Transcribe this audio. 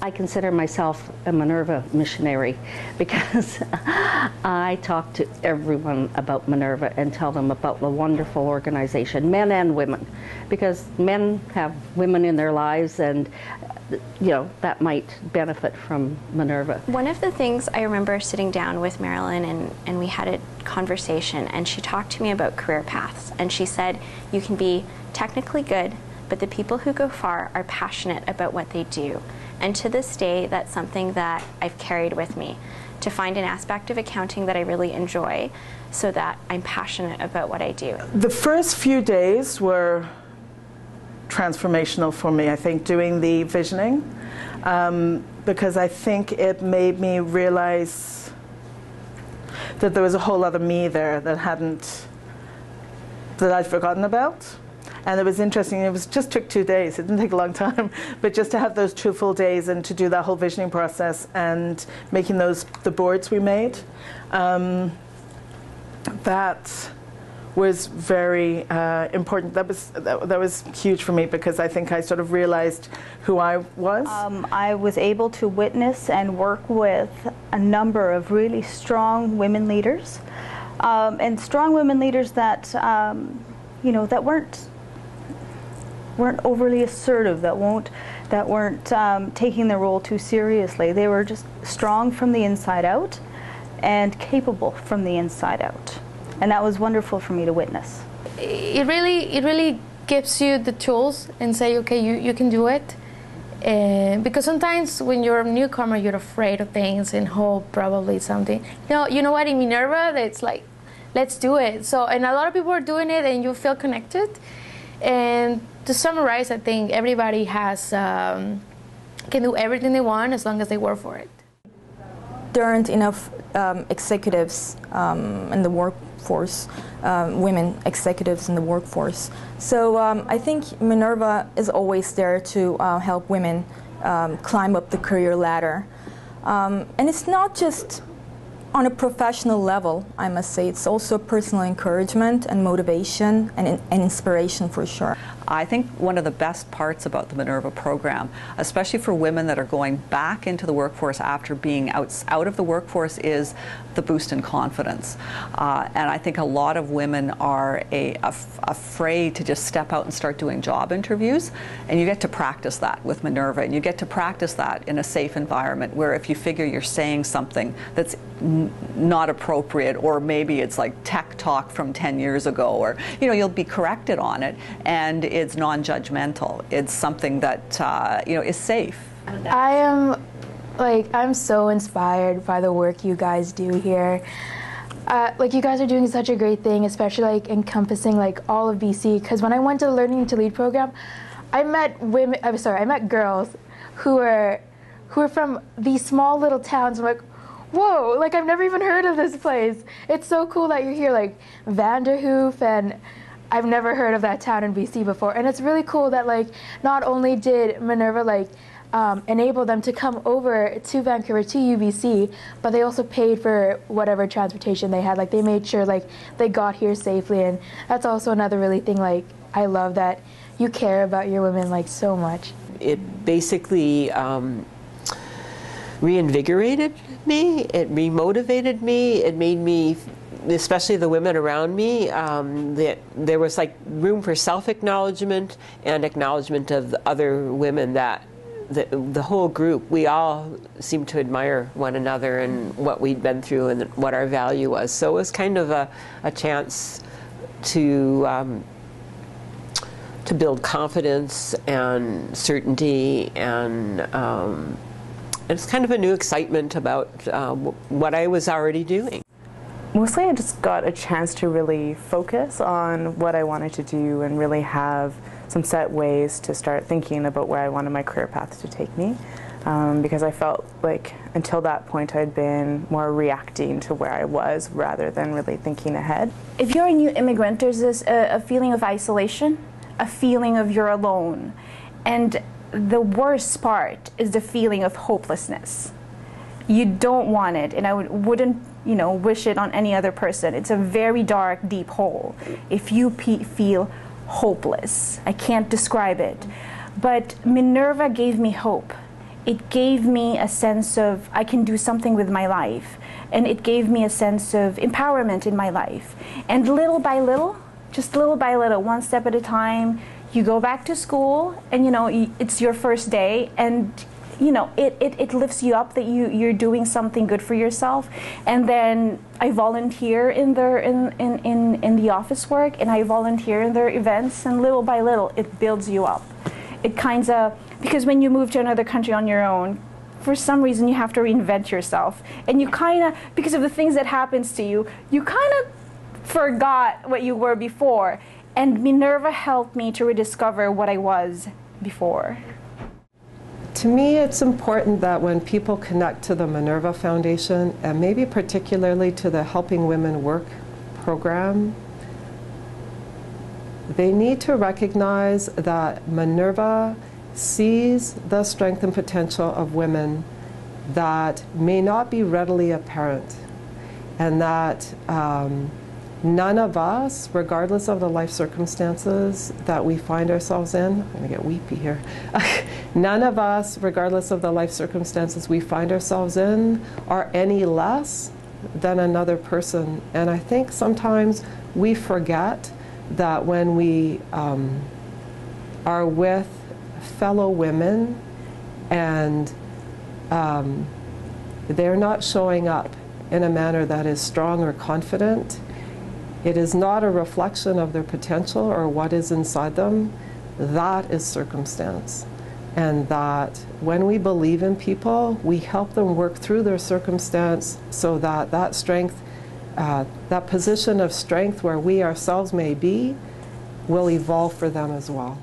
I consider myself a Minerva missionary because I talk to everyone about Minerva and tell them about the wonderful organization, men and women, because men have women in their lives and that might benefit from Minerva. One of the things I remember sitting down with Marilyn and we had a conversation, and she talked to me about career paths, and she said you can be technically good, but the people who go far are passionate about what they do. And to this day, that's something that I've carried with me, to find an aspect of accounting that I really enjoy so that I'm passionate about what I do. The first few days were transformational for me, I think, doing the visioning, because I think it made me realize that there was a whole other me there that I'd forgotten about. And it was interesting. It just took 2 days. It didn't take a long time, but just to have those 2 full days and to do that whole visioning process and making the boards we made, that was very important. That was huge for me, because I think I sort of realized who I was. I was able to witness and work with a number of really strong women leaders, and strong women leaders that that weren't overly assertive, that weren't taking their role too seriously. They were just strong from the inside out and capable from the inside out. And that was wonderful for me to witness. It really gives you the tools and say, okay, you can do it. Because sometimes when you're a newcomer, you're afraid of things and hope probably something. You know what, in Minerva, it's like, let's do it. So, and a lot of people are doing it and you feel connected. And to summarize, I think everybody can do everything they want as long as they work for it. There aren't enough executives in the workforce, women executives in the workforce. So I think Minerva is always there to help women climb up the career ladder. And it's not just on a professional level, I must say. It's also personal encouragement and motivation and inspiration for sure. I think one of the best parts about the Minerva program, especially for women that are going back into the workforce after being out of the workforce, is the boost in confidence. And I think a lot of women are afraid to just step out and start doing job interviews, and you get to practice that with Minerva, and you get to practice that in a safe environment where if you figure you're saying something that's not appropriate, or maybe it's like tech talk from 10 years ago, or you'll be corrected on it, and it's non-judgmental. It's something that is safe. I'm so inspired by the work you guys do here. You guys are doing such a great thing, especially encompassing all of BC. Because when I went to the Learning to Lead program, I met girls who are from these small little towns. I'm like, whoa, I've never even heard of this place. It's so cool that you're here, Vanderhoof, and I've never heard of that town in BC before. And it's really cool that not only did Minerva enable them to come over to Vancouver, to UBC, but they also paid for whatever transportation they had. They made sure they got here safely, and that's also another really thing I love, that you care about your women so much. It basically reinvigorated me, it remotivated me, it made me, especially the women around me, that there was room for self-acknowledgement and acknowledgement of the other women, that the whole group, we all seemed to admire one another and what we'd been through and what our value was. So it was kind of a chance to build confidence and certainty, and it's kind of a new excitement about what I was already doing. Mostly I just got a chance to really focus on what I wanted to do and really have some set ways to start thinking about where I wanted my career path to take me, because I felt until that point I'd been more reacting to where I was rather than really thinking ahead. If you're a new immigrant, there's this a feeling of isolation, a feeling of you're alone, and the worst part is the feeling of hopelessness. You don't want it, and I wouldn't wish it on any other person. It's a very dark, deep hole if you feel hopeless. I can't describe it. But Minerva gave me hope. it gave me a sense of I can do something with my life. And it gave me a sense of empowerment in my life. And little by little, just little by little, one step at a time, you go back to school and, you know, it's your first day, and, you know, it lifts you up that you're doing something good for yourself. And then I volunteer in the office work, and I volunteer in their events, and little by little, it builds you up. It kind of, because when you move to another country on your own, for some reason you have to reinvent yourself. And you kind of, because of the things that happens to you, you kind of forgot what you were before. And Minerva helped me to rediscover what I was before. To me, it's important that when people connect to the Minerva Foundation, and maybe particularly to the Helping Women Work program, they need to recognize that Minerva sees the strength and potential of women that may not be readily apparent, and that none of us, regardless of the life circumstances that we find ourselves in, I'm going to get weepy here, none of us, regardless of the life circumstances we find ourselves in, are any less than another person. And I think sometimes we forget that when we are with fellow women and they're not showing up in a manner that is strong or confident, it is not a reflection of their potential or what is inside them. That is circumstance. And that when we believe in people, we help them work through their circumstance so that that strength, that position of strength where we ourselves may be, will evolve for them as well.